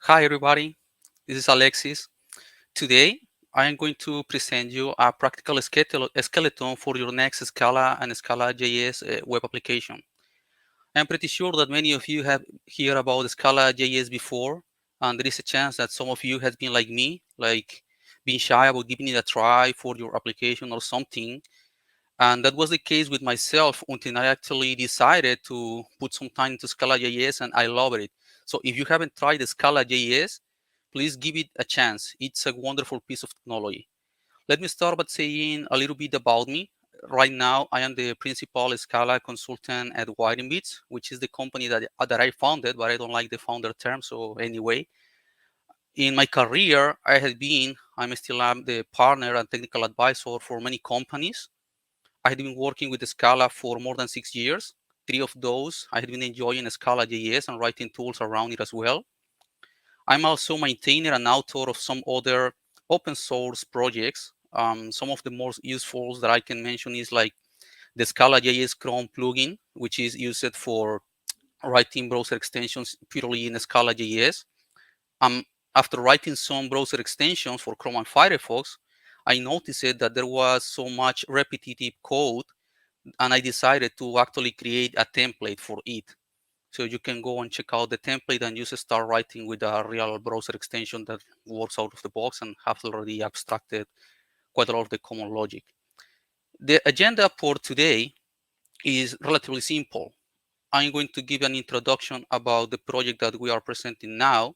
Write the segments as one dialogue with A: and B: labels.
A: Hi everybody, this is Alexis. Today I am going to present you a practical skeleton for your next Scala and Scala JS web application. I'm pretty sure that many of you have heard about Scala JS before, and there is a chance that some of you has been like me, like being shy about giving it a try for your application or something. And that was the case with myself until I actually decided to put some time into Scala JS and I love it. So if you haven't tried the Scala JS, please give it a chance. It's a wonderful piece of technology. Let me start by saying a little bit about me. Right now, I am the principal Scala consultant at Bits, which is the company that I founded, but I don't like the founder term. So anyway, in my career, I'm still am the partner and technical advisor for many companies. I had been working with Scala for more than 6 years. 3 of those, I had been enjoying Scala JS and writing tools around it as well. I'm also maintainer and author of some other open source projects. Some of the most useful that I can mention is like the Scala JS Chrome plugin, which is used for writing browser extensions purely in Scala JS. Um, After writing some browser extensions for Chrome and Firefox, I noticed that there was so much repetitive code, and I decided to actually create a template for it. So you can go and check out the template and just start writing with a real browser extension that works out of the box and has already abstracted quite a lot of the common logic. The agenda for today is relatively simple. I'm going to give an introduction about the project that we are presenting now.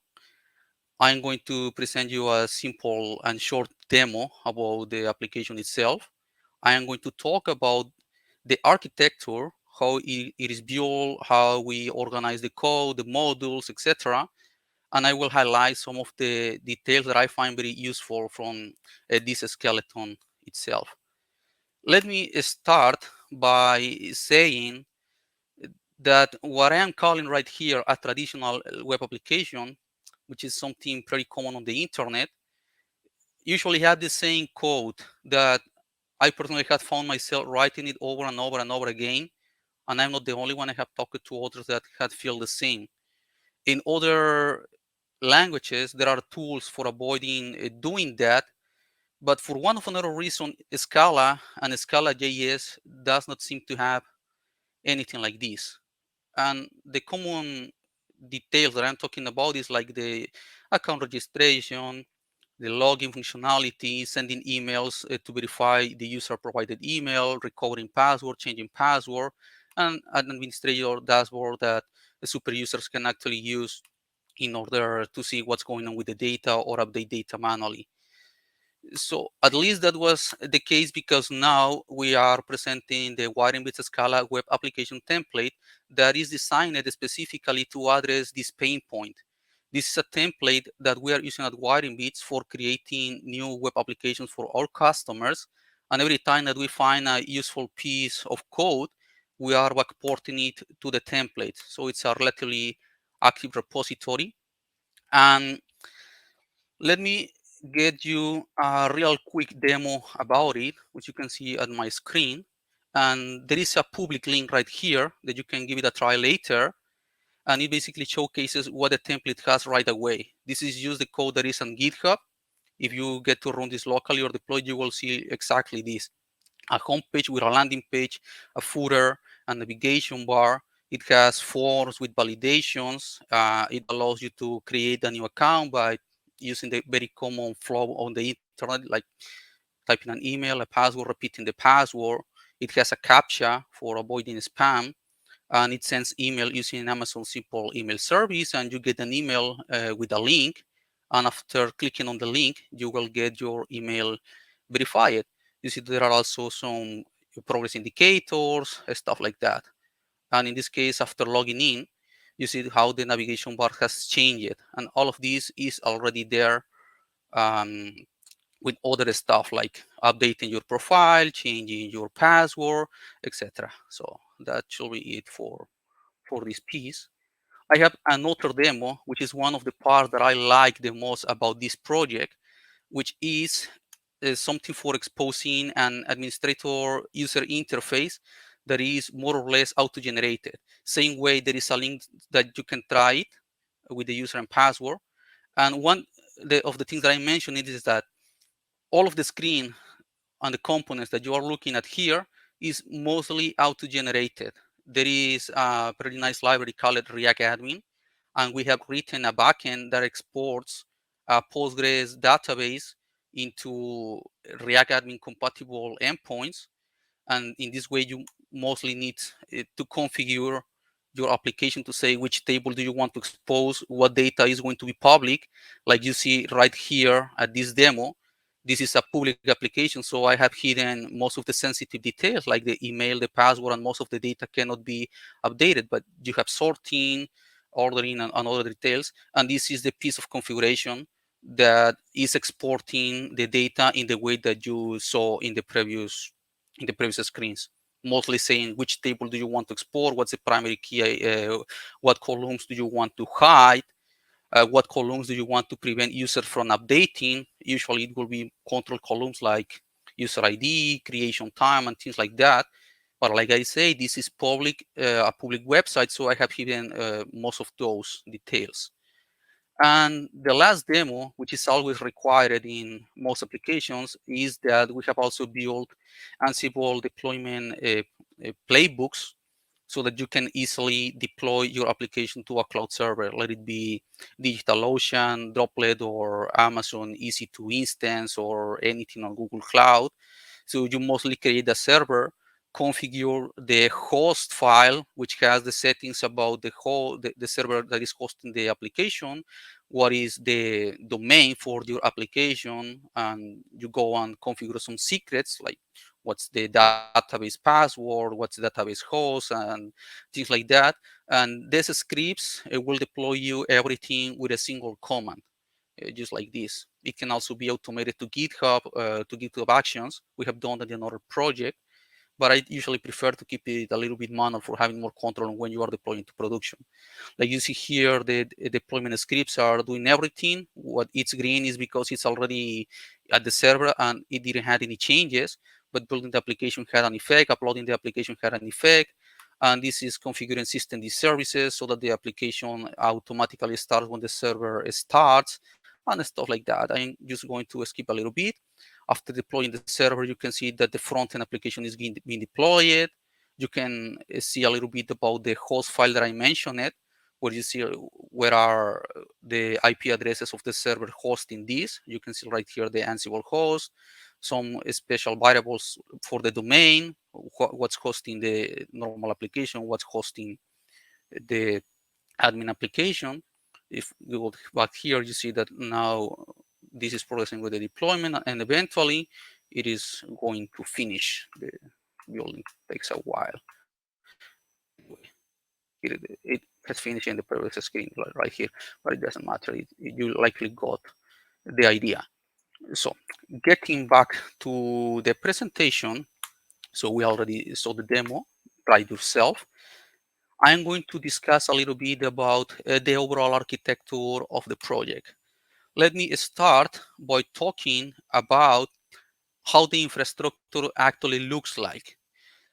A: I'm going to present you a simple and short demo about the application itself. I am going to talk about the architecture, how it is built, how we organize the code, the modules, etc. And I will highlight some of the details that I find very useful from this skeleton itself. Let me start by saying that what I am calling right here a traditional web application, which is something pretty common on the internet, usually have the same code that I personally have found myself writing it over and over and over again. And I'm not the only one. I have talked to others that had feel the same. In other languages, there are tools for avoiding doing that. But for one of another reason, Scala and Scala JS does not seem to have anything like this. And the common details that I'm talking about is like the account registration, the login functionality, sending emails to verify the user provided email, recovering password, changing password, and an administrator dashboard that the super users can actually use in order to see what's going on with the data or update data manually. So at least that was the case because now we are presenting the Wiring with Scala web application template that is designed specifically to address this pain point. This is a template that we are using at Wiring Bits for creating new web applications for our customers. And every time that we find a useful piece of code, we are backporting it to the template. So it's a relatively active repository. And let me get you a real quick demo about it, which you can see at my screen. And there is a public link right here that you can give it a try later. And it basically showcases what the template has right away. This is just the code that is on GitHub. If you get to run this locally or deploy, you will see exactly this. A home page with a landing page, a footer, a navigation bar. It has forms with validations. It allows you to create a new account by using the very common flow on the internet, like typing an email, a password, repeating the password. It has a CAPTCHA for avoiding spam, and it sends email using Amazon Simple Email Service, and you get an email with a link. And after clicking on the link, you will get your email verified. You see there are also some progress indicators, stuff like that. And in this case, after logging in, you see how the navigation bar has changed. And all of this is already there um, with other stuff like updating your profile, changing your password, etc. So that should be it for this piece. I have another demo, which is one of the parts that I like the most about this project, which is something for exposing an administrator user interface that is more or less auto-generated. Same way there is a link that you can try it with the user and password. And one of the things that I mentioned is that all of the screen and the components that you are looking at here is mostly auto-generated. There is a very nice library called React Admin, and we have written a backend that exports a Postgres database into React Admin compatible endpoints. And in this way, you mostly need to configure your application to say which table do you want to expose, what data is going to be public. Like you see right here at this demo, this is a public application, so I have hidden most of the sensitive details like the email, the password, and most of the data cannot be updated, but you have sorting, ordering, and other details. And this is the piece of configuration that is exporting the data in the way that you saw in the previous screens, mostly saying which table do you want to export, what's the primary key, what columns do you want to hide, what columns do you want to prevent user from updating. Usually it will be control columns like user ID, creation time, and things like that. But like I say, this is a public website, so I have hidden most of those details. And the last demo, which is always required in most applications, is that we have also built Ansible deployment playbooks so that you can easily deploy your application to a cloud server, let it be DigitalOcean, Droplet, or Amazon EC2 instance, or anything on Google Cloud. So you mostly create a server, configure the host file, which has the settings about the server that is hosting the application, what is the domain for your application, and you go and configure some secrets like what's the database password, what's the database host, and things like that. And these scripts will deploy you everything with a single command, just like this. It can also be automated to GitHub Actions. We have done that in another project, but I usually prefer to keep it a little bit manual for having more control when you are deploying to production. Like you see here, the deployment scripts are doing everything. What it's green is because it's already at the server and it didn't have any changes, but building the application had an effect, uploading the application had an effect. And this is configuring system services so that the application automatically starts when the server starts and stuff like that. I'm just going to skip a little bit. After deploying the server, you can see that the front-end application is being deployed. You can see a little bit about the host file that I mentioned it, where you see where are the IP addresses of the server hosting this. You can see right here the Ansible host, some special variables for the domain, what's hosting the normal application, what's hosting the admin application. If we go back here, you see that now this is progressing with the deployment, and eventually it is going to finish. The building takes a while. Anyway, it has finished in the previous screen right here, but it doesn't matter. You likely got the idea. So getting back to the presentation, so we already saw the demo, try it yourself. I'm going to discuss a little bit about the overall architecture of the project. Let me start by talking about how the infrastructure actually looks like.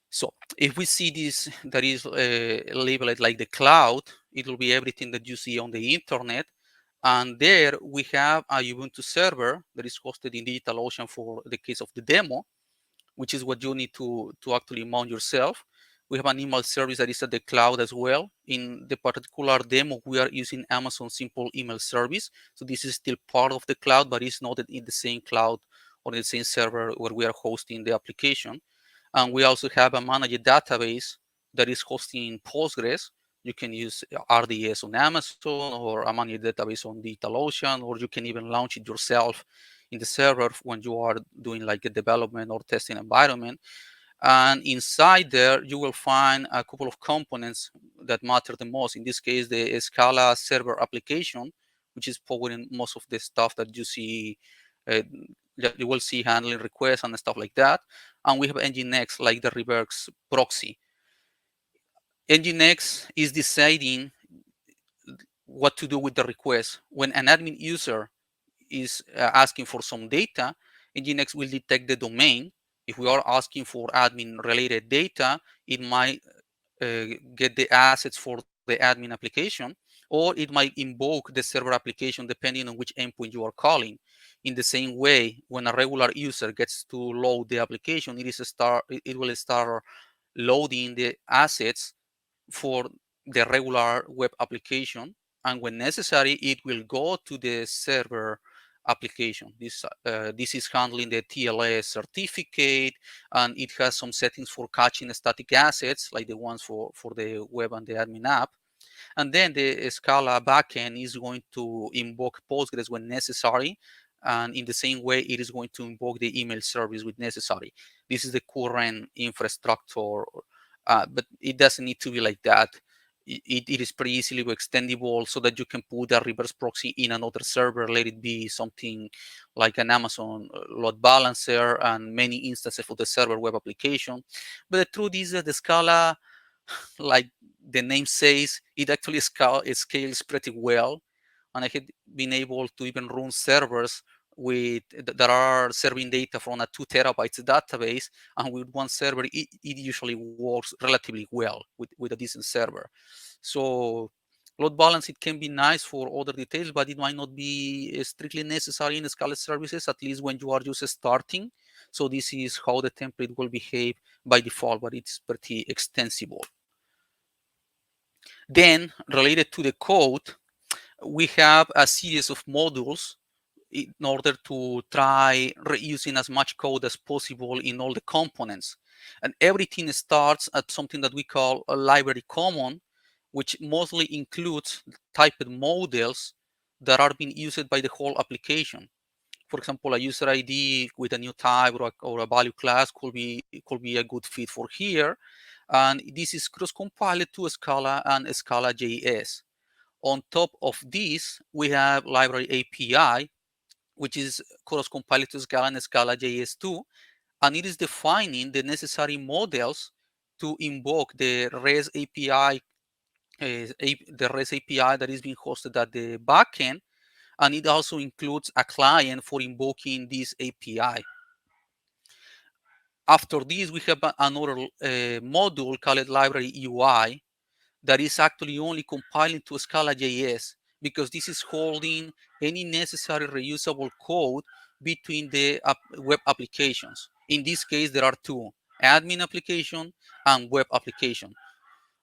A: So if we see this that is labeled like the cloud, it will be everything that you see on the internet. And there we have a Ubuntu server that is hosted in DigitalOcean for the case of the demo, which is what you need to actually mount yourself. We have an email service that is at the cloud as well. In the particular demo, we are using Amazon Simple Email Service. So this is still part of the cloud, but it's not in the same cloud or the same server where we are hosting the application. And we also have a managed database that is hosting Postgres. You can use RDS on Amazon or a managed database on DigitalOcean, or you can even launch it yourself in the server when you are doing like a development or testing environment. And inside there, you will find a couple of components that matter the most. In this case, the Scala server application, which is powering most of the stuff that you see, that you will see handling requests and stuff like that. And we have Nginx, like the reverse proxy. Nginx is deciding what to do with the request. When an admin user is asking for some data, Nginx will detect the domain. If we are asking for admin related data, it might get the assets for the admin application. or it might invoke the server application depending on which endpoint you are calling. In the same way, when a regular user gets to load the application, it will start loading the assets for the regular web application, and when necessary, it will go to the server application. This is handling the TLS certificate, and it has some settings for catching static assets like the ones for the web and the admin app. And then the Scala backend is going to invoke Postgres when necessary. And in the same way, it is going to invoke the email service when necessary. This is the current infrastructure, but it doesn't need to be like that. It is pretty easily extendable so that you can put a reverse proxy in another server, let it be something like an Amazon load balancer and many instances for the server web application. But the truth is that the Scala, like the name says, it actually it scales pretty well. And I had been able to even run servers that are serving data from a 2 terabytes database. And with one server, it usually works relatively well with a decent server. So load balance, it can be nice for other details, but it might not be strictly necessary in Scala services, at least when you are just starting. So this is how the template will behave by default, but it's pretty extensible. Then, related to the code, we have a series of modules in order to try reusing as much code as possible in all the components. And everything starts at something that we call a library common, which mostly includes typed models that are being used by the whole application. For example, a user ID with a new type or a value class could be a good fit for here. And this is cross-compiled to Scala and Scala JS. On top of this, we have library API, which is cross-compiled to Scala and Scala JS too, and it is defining the necessary models to invoke the REST API, the REST API that is being hosted at the backend, and it also includes a client for invoking this API. After this, we have another module called library UI that is actually only compiling to Scala JS, because this is holding any necessary reusable code between the web applications. In this case, there are two: admin application and web application.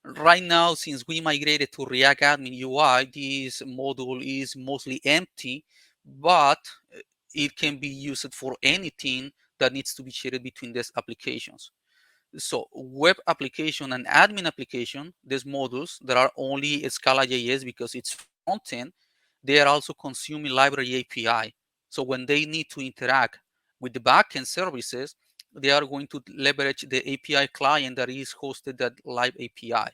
A: Right now, since we migrated to React Admin UI, this module is mostly empty, but it can be used for anything that needs to be shared between these applications. So web application and admin application, these modules that are only Scala JS because it's front end, they are also consuming library API. So when they need to interact with the backend services, they are going to leverage the API client that is hosted at live API.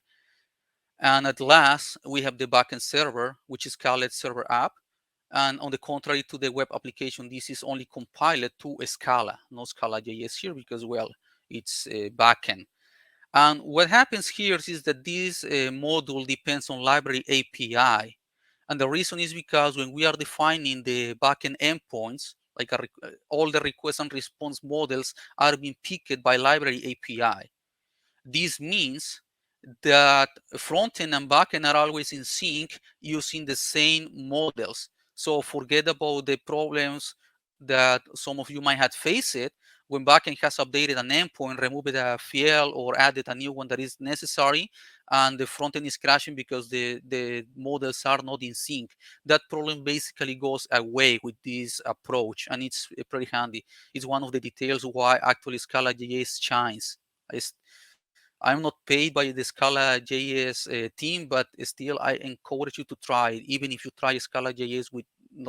A: And at last, we have the backend server, which is called server app. And on the contrary to the web application, this is only compiled to Scala, no Scala JS here, because, well, it's a backend. And what happens here is that this module depends on library API. And the reason is because when we are defining the backend endpoints, like all the request and response models are being picked by library API. This means that front-end and backend are always in sync using the same models. So forget about the problems that some of you might have faced when backend has updated an endpoint, removed a field, or added a new one that is necessary, and the front-end is crashing because the models are not in sync. That problem basically goes away with this approach, and it's pretty handy. It's one of the details why actually Scala JS shines. I'm not paid by the Scala JS team, but still I encourage you to try it, even if you try Scala JS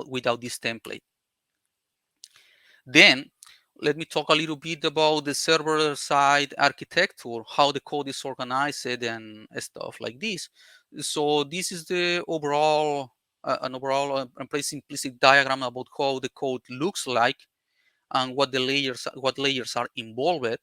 A: without this template. Then let me talk a little bit about the server-side architecture, how the code is organized and stuff like this. So this is the overall, an overall and pretty simplistic diagram about how the code looks like and what layers are involved.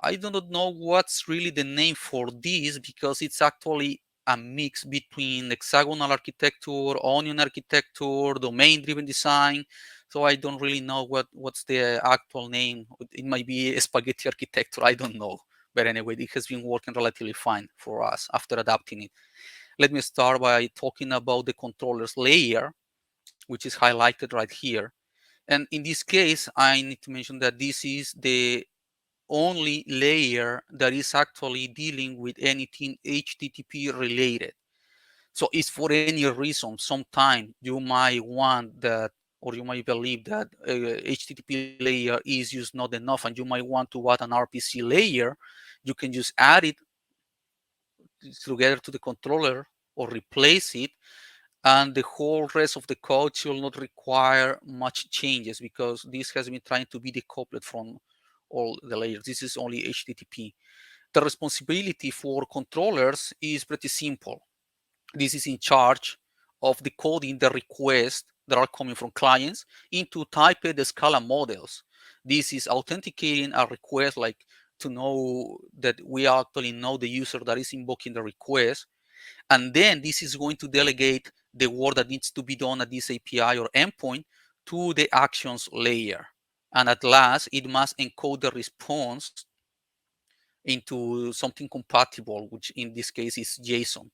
A: I do not know what's really the name for this, because it's actually a mix between hexagonal architecture, onion architecture, domain-driven design. So I don't really know what's the actual name. It might be a spaghetti architecture. I don't know. But anyway, it has been working relatively fine for us after adapting it. Let me start by talking about the controllers layer, which is highlighted right here. And in this case, I need to mention that this is the only layer that is actually dealing with anything HTTP related. So if for any reason, sometime you might want that, or you might believe that HTTP layer is just not enough, and you might want to add an RPC layer, you can just add it together to the controller or replace it, and the whole rest of the code should not require much changes because this has been trying to be decoupled from all the layers. This is only HTTP. The responsibility for controllers is pretty simple. This is in charge of decoding the requests that are coming from clients into typed Scala models. This is authenticating a request, like to know that we actually know the user that is invoking the request. And then this is going to delegate the work that needs to be done at this API or endpoint to the actions layer. And at last, it must encode the response into something compatible, which in this case is JSON.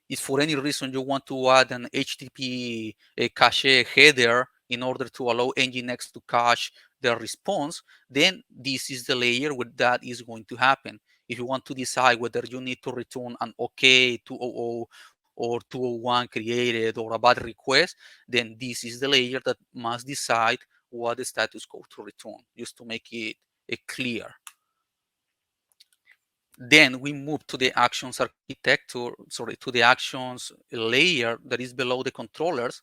A: If for any reason you want to add an HTTP cache header in order to allow Nginx to cache the response, then this is the layer where that is going to happen. If you want to decide whether you need to return an OK 200 or 201 created or a bad request, then this is the layer that must decide what the status code to return, just to make it clear. Then we move to the actions architecture, sorry, to the actions layer that is below the controllers.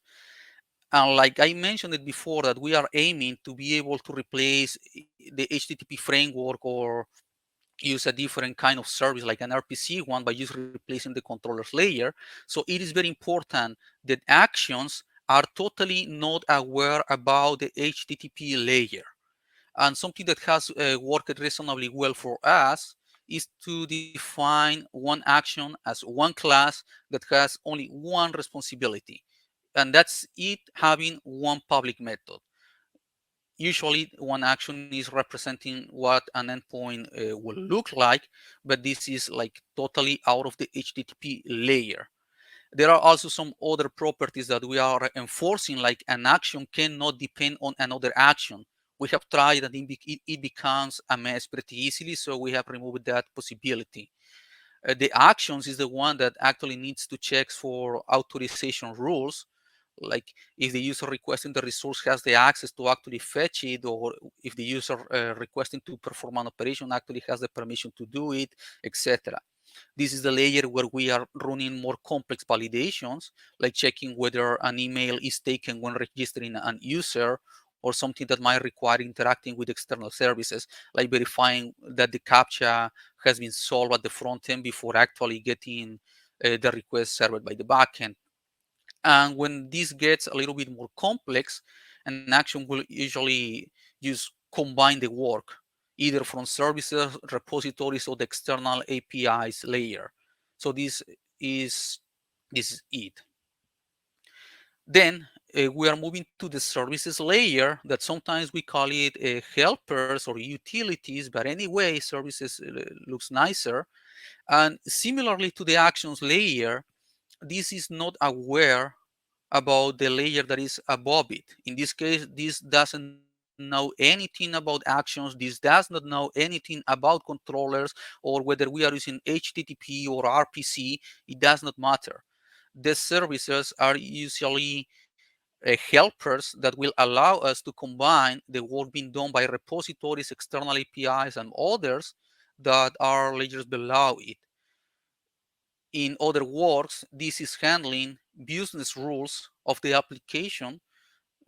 A: And like I mentioned it before, that we are aiming to be able to replace the HTTP framework or use a different kind of service like an RPC one by just replacing the controllers layer. So it is very important that actions are totally not aware about the HTTP layer. And something that has worked reasonably well for us is to define one action as one class that has only one responsibility. And that's it having one public method. Usually one action is representing what an endpoint will look like, but this is like totally out of the HTTP layer. There are also some other properties that we are enforcing, like an action cannot depend on another action. We have tried and it becomes a mess pretty easily, so we have removed that possibility. The actions is the one that actually needs to check for authorization rules, like if the user requesting the resource has the access to actually fetch it, or if the user requesting to perform an operation actually has the permission to do it, etc. This is the layer where we are running more complex validations, like checking whether an email is taken when registering an user, or something that might require interacting with external services, like verifying that the CAPTCHA has been solved at the front end before actually getting the request served by the backend. And when this gets a little bit more complex, an action will usually just combine the work, either from services, repositories, or the external APIs layer. So this is it. Then we are moving to the services layer that sometimes we call it helpers or utilities, but anyway, services looks nicer. And similarly to the actions layer, this is not aware about the layer that is above it. In this case, this doesn't know anything about actions. This does not know anything about controllers, or whether we are using HTTP or RPC. It does not matter. The services are usually helpers that will allow us to combine the work being done by repositories, external APIs, and others that are layers below it. In other words, this is handling business rules of the application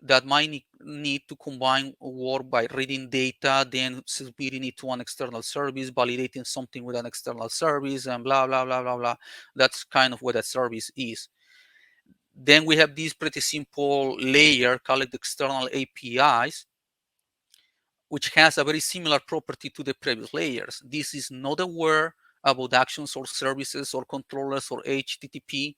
A: that might need to combine work by reading data, then submitting it to an external service, validating something with an external service, and blah, blah, blah, blah, blah. That's kind of what that service is. Then we have this pretty simple layer called external APIs, which has a very similar property to the previous layers. This is not aware about actions or services or controllers or HTTP,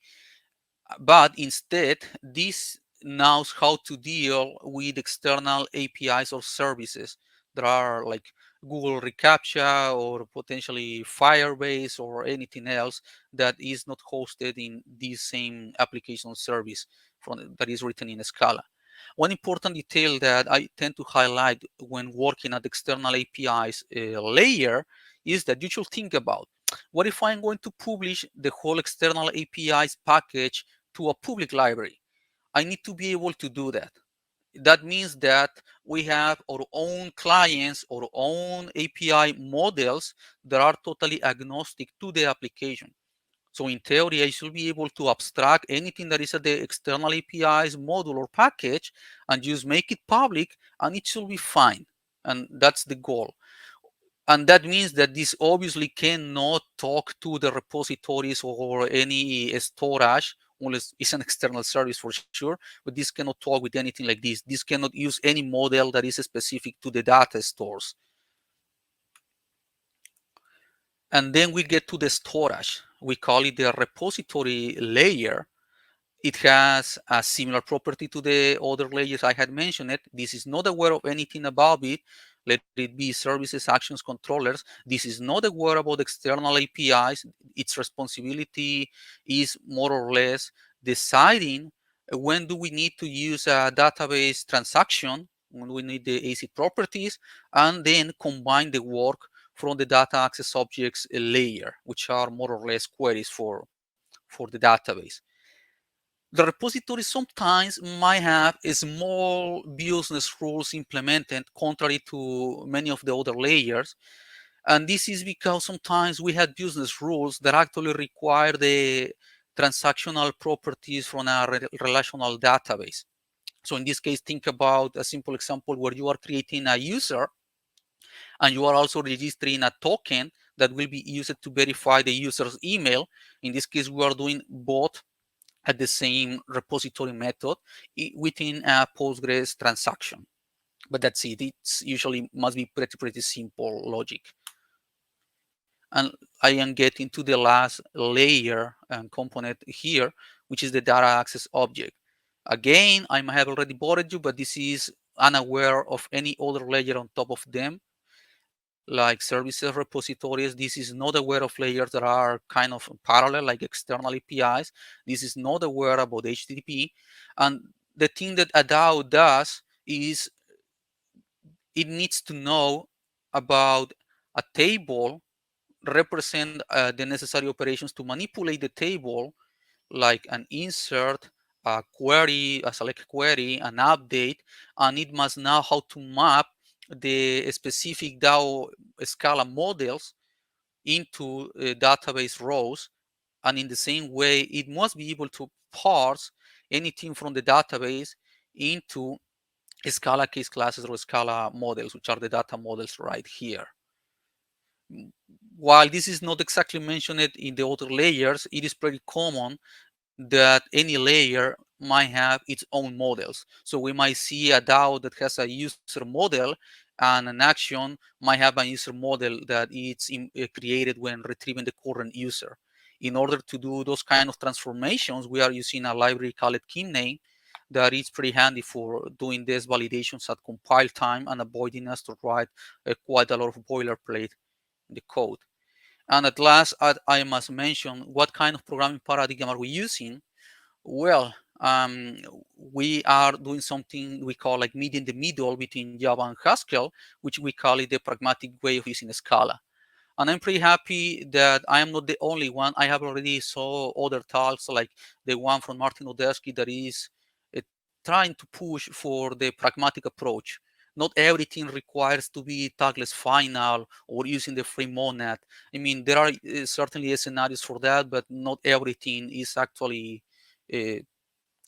A: but instead, this knows how to deal with external APIs or services that are like Google reCAPTCHA or potentially Firebase or anything else that is not hosted in this same application service that is written in Scala. One important detail that I tend to highlight when working at external APIs layer is that you should think about, what if I'm going to publish the whole external APIs package to a public library? I need to be able to do that. That means that we have our own clients, our own API models that are totally agnostic to the application. So in theory, I should be able to abstract anything that is at the external APIs module or package and just make it public, and it should be fine. And that's the goal. And that means that this obviously cannot talk to the repositories or any storage, unless it's an external service for sure, but this cannot talk with anything like this. This cannot use any model that is specific to the data stores. And then we get to the storage. We call it the repository layer. It has a similar property to the other layers I had mentioned. This is not aware of anything about it. Let it be services, actions, controllers. This is not aware about external APIs. Its responsibility is more or less deciding when do we need to use a database transaction, when we need the ACID properties, and then combine the work from the data access objects layer, which are more or less queries for the database. The repository sometimes might have small business rules implemented contrary to many of the other layers. And this is because sometimes we have business rules that actually require the transactional properties from a relational database. So in this case, think about a simple example where you are creating a user and you are also registering a token that will be used to verify the user's email. In this case, we are doing both at the same repository method within a Postgres transaction. But that's it. It's usually must be pretty simple logic. And I am getting to the last layer and component here, which is the data access object. Again, I might have already bored you, but this is unaware of any other layer on top of them, like services repositories. This is not aware of layers that are kind of parallel, like external APIs. This is not aware about HTTP. And the thing that a DAO does is it needs to know about a table, represent the necessary operations to manipulate the table, like an insert, a query, a select query, an update, and it must know how to map the specific DAO Scala models into database rows. And in the same way, it must be able to parse anything from the database into Scala case classes or Scala models, which are the data models right here. While this is not exactly mentioned in the other layers, it is pretty common that any layer might have its own models. So we might see a DAO that has a user model, and an action might have a user model that is created when retrieving the current user. In order to do those kind of transformations, we are using a library called KeyName that is pretty handy for doing these validations at compile time and avoiding us to write quite a lot of boilerplate in the code. And at last, I must mention what kind of programming paradigm are we using. Well, we are doing something we call like meet in the middle between Java and Haskell, which we call it the pragmatic way of using Scala. And I'm pretty happy that I am not the only one. I have already saw other talks like the one from Martin Odersky that is trying to push for the pragmatic approach. Not everything requires to be tagless final or using the free monad. I mean, there are certainly scenarios for that, but not everything is actually uh,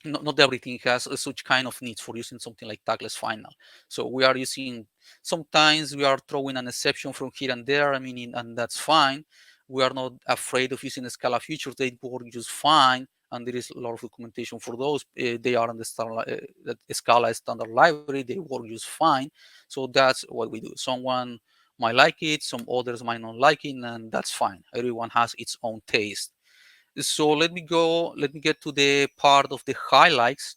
A: not everything has such kind of needs for using something like tagless final. So we are using, sometimes we are throwing an exception from here and there. I mean, and that's fine. We are not afraid of using Scala features. They work just fine. And there is a lot of documentation for those. They are on the Scala standard library. They work just fine. So that's what we do. Someone might like it, some others might not like it, and that's fine. Everyone has its own taste. So let me get to the part of the highlights.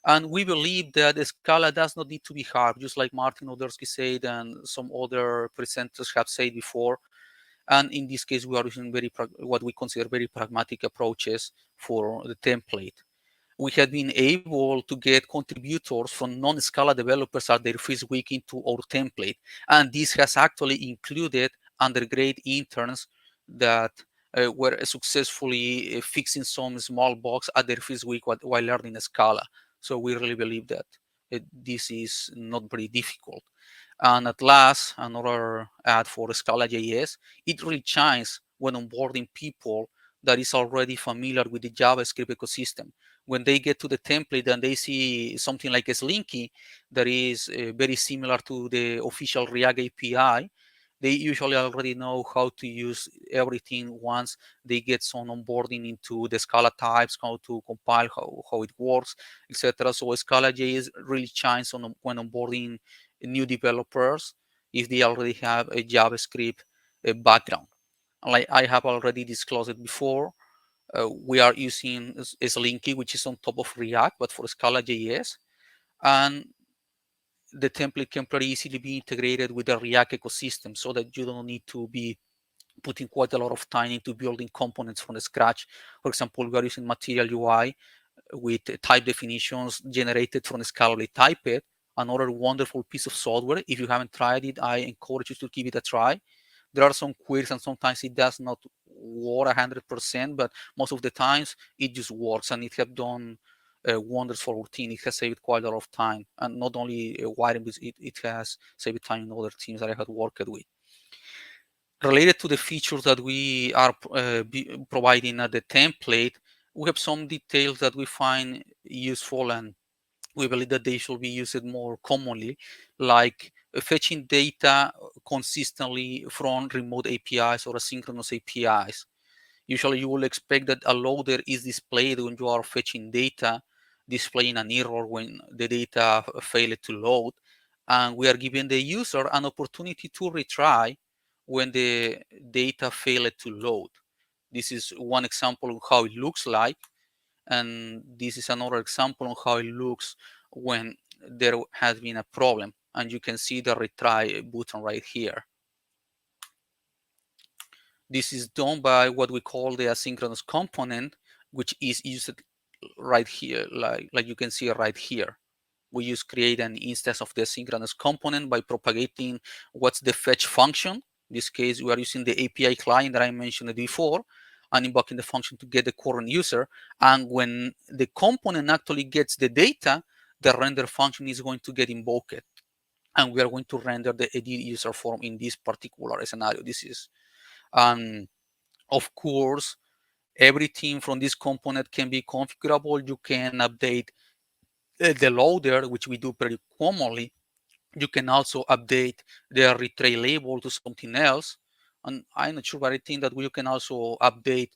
A: And we believe that the Scala does not need to be hard, just like Martin Odersky said and some other presenters have said before. And in this case, we are using what we consider very pragmatic approaches for the template. We have been able to get contributors from non-Scala developers at their first week into our template. And this has actually included undergrad interns that were successfully fixing some small bugs at their first week while learning Scala. So we really believe that this is not very difficult. And at last, another ad for Scala JS, it really shines when onboarding people that is already familiar with the JavaScript ecosystem. When they get to the template and they see something like a Slinky that is very similar to the official React API, they usually already know how to use everything once they get some onboarding into the Scala types, how to compile, how it works, etc. So Scala JS really shines when onboarding new developers if they already have a JavaScript background. Like I have already disclosed it before, we are using Slinky, which is on top of React, but for Scala JS. And the template can pretty easily be integrated with the React ecosystem so that you don't need to be putting quite a lot of time into building components from scratch. For example, we are using Material UI with type definitions generated from Scala Typed, another wonderful piece of software. If you haven't tried it, I encourage you to give it a try. There are some queries and sometimes it does not work 100%, but most of the times it just works, and it has done wonders for our team. It has saved quite a lot of time, and not only wiring, it has saved time in other teams that I had worked with. Related to the features that we are providing at the template, we have some details that we find useful, and we believe that they should be used more commonly, like fetching data consistently from remote APIs or asynchronous APIs. Usually you will expect that a loader is displayed when you are fetching data, displaying an error when the data failed to load. And we are giving the user an opportunity to retry when the data failed to load. This is one example of how it looks like. And this is another example of how it looks when there has been a problem. And you can see the retry button right here. This is done by what we call the asynchronous component, which is used right here, like you can see right here. We just create an instance of the asynchronous component by propagating what's the fetch function. In this case, we are using the API client that I mentioned before, and invoking the function to get the current user. And when the component actually gets the data, the render function is going to get invoked. And we are going to render the edit user form in this particular scenario. This is, of course, everything from this component can be configurable. You can update the loader, which we do pretty commonly. You can also update the retry label to something else. And I'm not sure, but I think that you can also update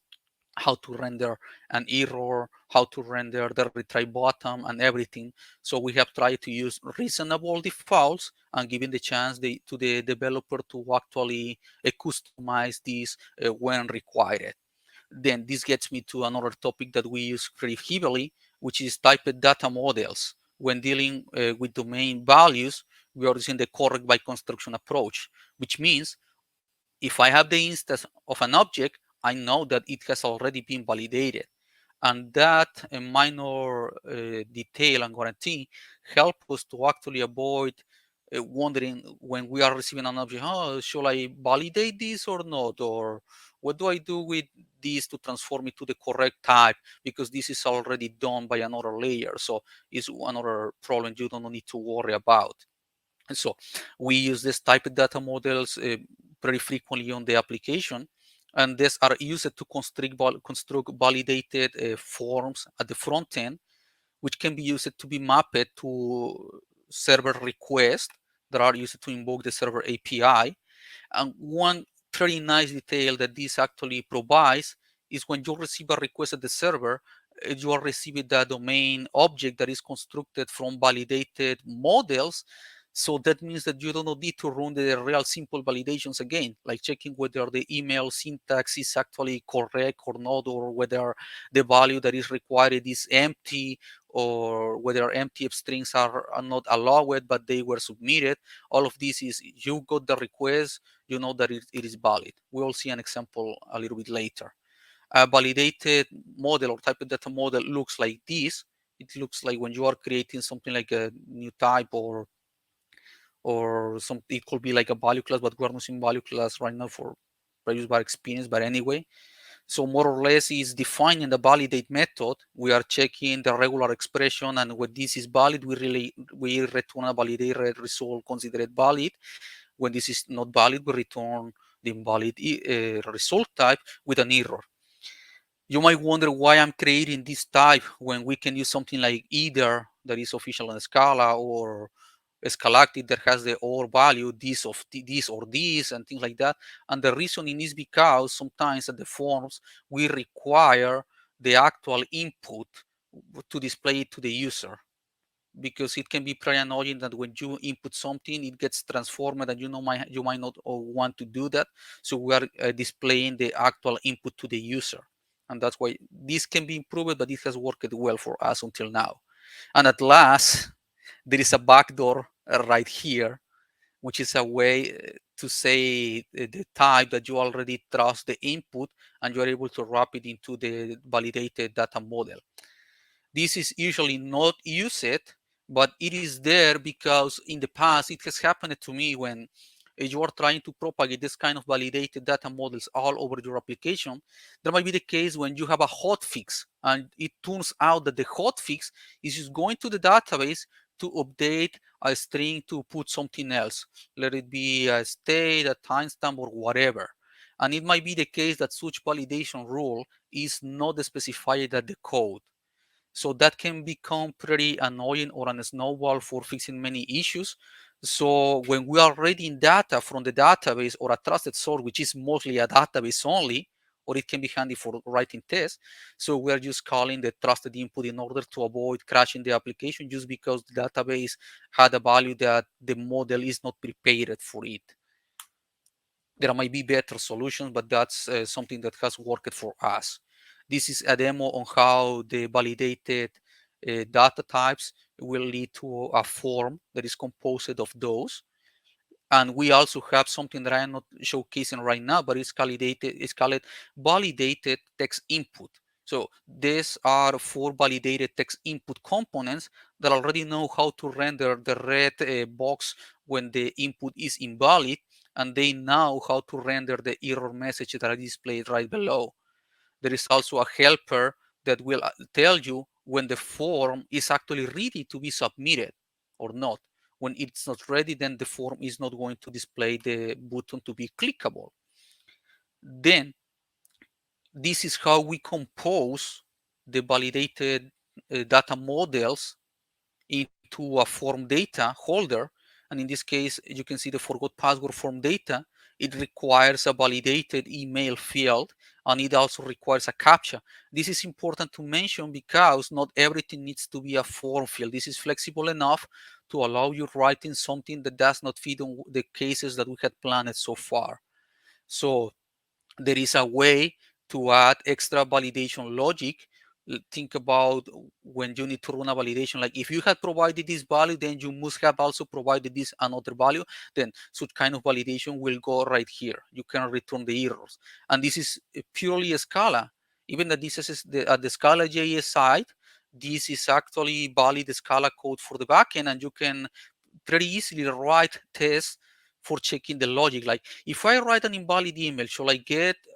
A: how to render an error, how to render the retry bottom and everything. So we have tried to use reasonable defaults and giving the chance to the developer to actually customize this when required. Then this gets me to another topic that we use pretty heavily, which is typed data models. When dealing with domain values, we are using the correct by construction approach, which means if I have the instance of an object, I know that it has already been validated. And that minor detail and guarantee help us to actually avoid wondering when we are receiving an object, oh, should I validate this or not? Or what do I do with this to transform it to the correct type? Because this is already done by another layer. So it's another problem you don't need to worry about. And so we use this type of data models pretty frequently on the application. And these are used to construct validated forms at the front end, which can be used to be mapped to server requests that are used to invoke the server API. And one pretty nice detail that this actually provides is when you receive a request at the server, you are receiving the domain object that is constructed from validated models. So that means that you don't need to run the real simple validations again, like checking whether the email syntax is actually correct or not, or whether the value that is required is empty, or whether empty strings are not allowed, but they were submitted. All of this is, you got the request, you know that it is valid. We will see an example a little bit later. A validated model or type of data model looks like this. It looks like when you are creating something like a new type, or some, it could be like a value class, but we're not using value class right now for previous bar experience. But anyway, so more or less is defining the validate method. We are checking the regular expression, and when this is valid, we return a validated result considered valid. When this is not valid, we return the invalid result type with an error. You might wonder why I'm creating this type when we can use something like either that is official in Scala, or Scalactic that has the or value, this of this or this, and things like that. And the reasoning is because sometimes at the forms we require the actual input to display it to the user, because it can be pretty annoying that when you input something, it gets transformed, and you might not want to do that. So we are displaying the actual input to the user, and that's why this can be improved, but it has worked well for us until now. And at last, there is a backdoor right here, which is a way to say the type that you already trust the input, and you are able to wrap it into the validated data model. This is usually not used, but it is there because in the past it has happened to me when you are trying to propagate this kind of validated data models all over your application. There might be the case when you have a hotfix, and it turns out that the hotfix is just going to the database to update a string to put something else, let it be a state, a timestamp, or whatever. And it might be the case that such validation rule is not specified at the code. So that can become pretty annoying or a snowball for fixing many issues. So when we are reading data from the database or a trusted source, which is mostly a database only, or it can be handy for writing tests. So we're just calling the trusted input in order to avoid crashing the application, just because the database had a value that the model is not prepared for it. There might be better solutions, but that's something that has worked for us. This is a demo on how the validated data types will lead to a form that is composed of those. And we also have something that I am not showcasing right now, but it's called validated text input. So these are four validated text input components that already know how to render the red box when the input is invalid, and they know how to render the error message that are displayed right below. There is also a helper that will tell you when the form is actually ready to be submitted or not. When it's not ready, then the form is not going to display the button to be clickable. Then this is how we compose the validated data models into a form data holder. And in this case, you can see the forgot password form data. It requires a validated email field, and it also requires a captcha. This is important to mention because not everything needs to be a form field. This is flexible enough to allow you writing something that does not fit on the cases that we had planned so far. So there is a way to add extra validation logic. Think about when you need to run a validation, like if you had provided this value, then you must have also provided this another value. Then such kind of validation will go right here. You can return the errors. And this is purely a Scala. Even that this is at the Scala JS side, this is actually valid Scala code for the backend, and you can pretty easily write tests for checking the logic. Like if I write an invalid email,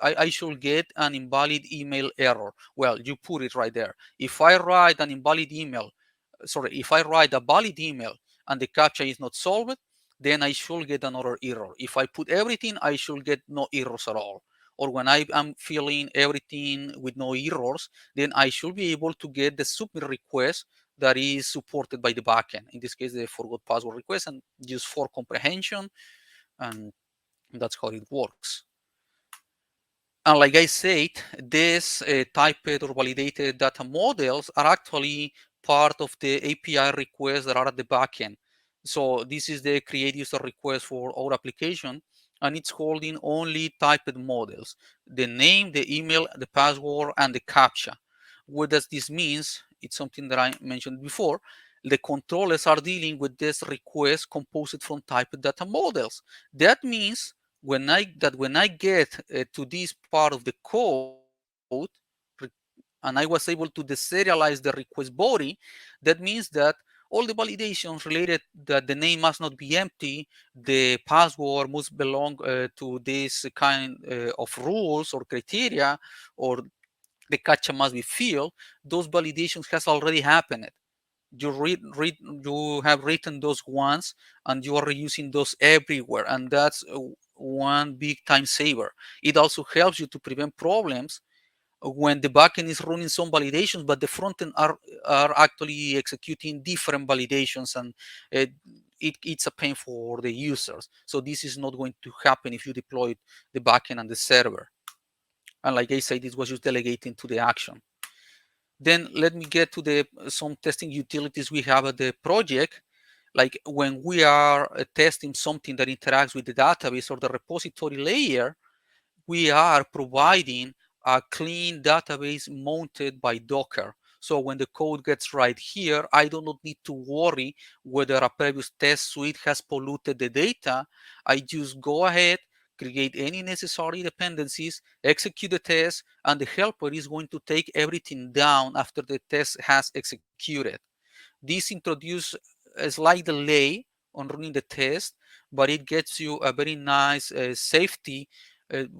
A: I should get an invalid email error. Well, you put it right there. If I write an invalid email, sorry, if I write a valid email and the captcha is not solved, then I should get another error. If I put everything, I should get no errors at all. Or when I am filling everything with no errors, then I should be able to get the submit request that is supported by the backend. In this case, the forgot password request, and use for comprehension, and that's how it works. And like I said, these typed or validated data models are actually part of the API requests that are at the backend. So this is the create user request for our application, and it's holding only typed models: the name, the email, the password, and the captcha. What does this mean? it's something that I mentioned before. The controllers are dealing with this request composed from typed data models. That means when I get to this part of the code, and I was able to deserialize the request body, that means that all the validations related that the name must not be empty, the password must belong to this kind of rules or criteria, or the captcha must be filled. Those validations has already happened. You have written those once, and you are reusing those everywhere, and that's one big time saver. It also helps you to prevent problems when the backend is running some validations, but the frontend are actually executing different validations, and it's a pain for the users. So this is not going to happen if you deploy the backend and the server. And like I said, this was just delegating to the action. Then let me get to the some testing utilities we have at the project. Like when we are testing something that interacts with the database or the repository layer, we are providing a clean database mounted by Docker. So when the code gets right here, I do not need to worry whether a previous test suite has polluted the data. I just go ahead, create any necessary dependencies, execute the test, and the helper is going to take everything down after the test has executed. This introduces a slight delay on running the test, but it gets you a very nice safety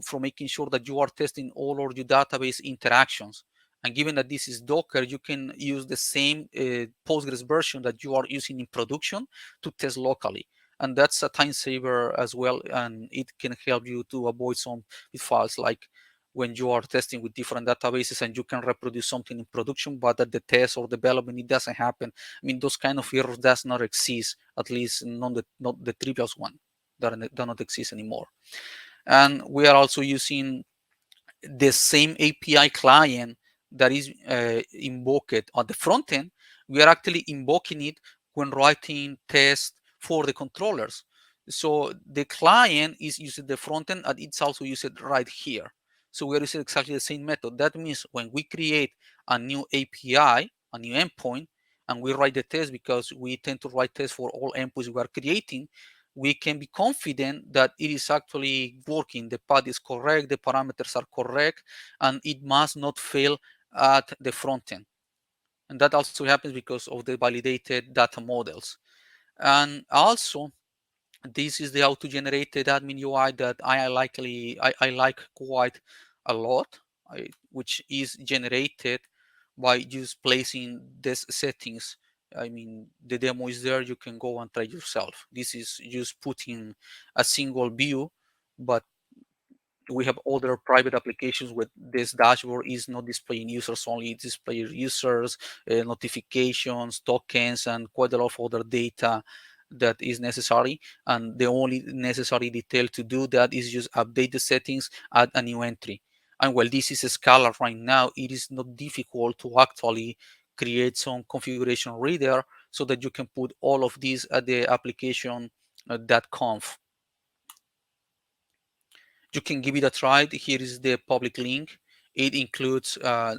A: for making sure that you are testing all of your database interactions. And given that this is Docker, you can use the same Postgres version that you are using in production to test locally. And that's a time saver as well, and it can help you to avoid some pitfalls, like when you are testing with different databases and you can reproduce something in production, but at the test or development it doesn't happen. I mean, those kind of errors does not exist, at least not the trivial one that do not exist anymore. And we are also using the same API client that is invoked on the front end. We are actually invoking it when writing tests for the controllers. So the client is using the front end, and it's also used right here. So we are using exactly the same method. That means when we create a new API, a new endpoint, and we write the test, because we tend to write tests for all endpoints we are creating, we can be confident that it is actually working. The path is correct, the parameters are correct, and it must not fail at the front end. And that also happens because of the validated data models. And also, this is the auto-generated admin UI that I like quite a lot, which is generated by just placing these settings. I mean, the demo is there, you can go and try yourself. This is just putting a single view, but we have other private applications where this dashboard is not displaying users only, it displays users, notifications, tokens, and quite a lot of other data that is necessary. And the only necessary detail to do that is just update the settings, add a new entry. And while this is a Scala right now, it is not difficult to actually create some configuration reader so that you can put all of these at the application .conf. You can give it a try. Here is the public link. It includes a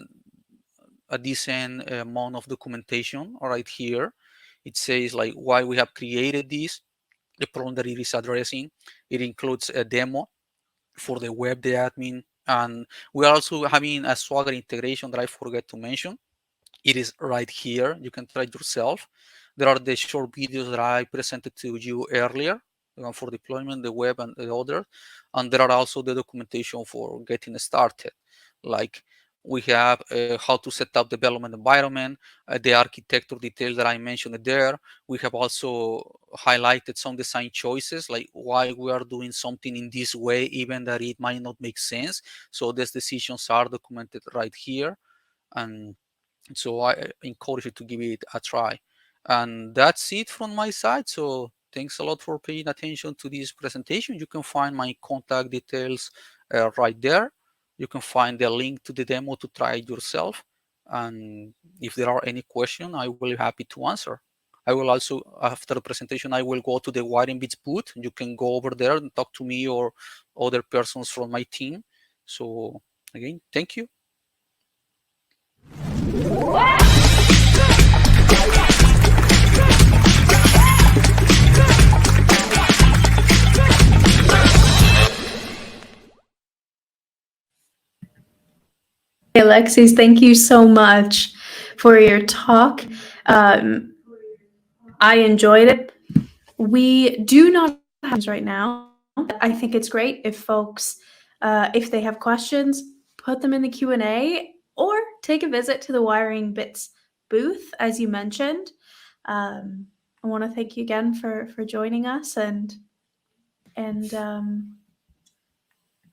A: decent amount of documentation right here. It says like why we have created this, the problem that it is addressing. It includes a demo for the web, the admin, and we are also having a Swagger integration that I forgot to mention. It is right here. You can try it yourself. There are the short videos that I presented to you earlier for deployment, the web, and the other. And there are also the documentation for getting started. Like we have how to set up development environment, the architecture details that I mentioned there. We have also highlighted some design choices, like why we are doing something in this way, even that it might not make sense. So these decisions are documented right here. And so I encourage you to give it a try. And that's it from my side. So thanks a lot for paying attention to this presentation. You can find my contact details right there. You can find the link to the demo to try it yourself. And if there are any questions, I will be happy to answer. I will also, after the presentation, I will go to the Wiring Bits booth. You can go over there and talk to me or other persons from my team. So again, thank you.
B: Alexis, thank you so much for your talk. I enjoyed it. We do not have right now, but I think it's great if folks, if they have questions, put them in the Q&A or take a visit to the Wiring Bits booth, as you mentioned. I want to thank you again for joining us and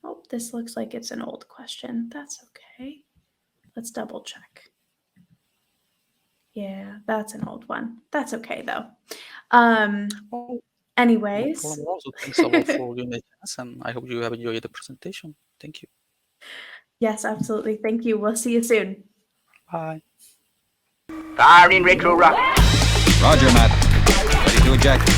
B: oh, this looks like it's an old question. That's okay. Let's double check. Yeah, that's an old one. That's okay though.
A: Oh, no
B: Anyways.
A: problem. Also, thanks a lot for giving me a chance, and I hope you have enjoyed the presentation. Thank you.
B: Yes, absolutely. Thank you. We'll see you soon.
A: Bye.
C: Fire in retro rock.
D: Roger, Matt. Ready to eject.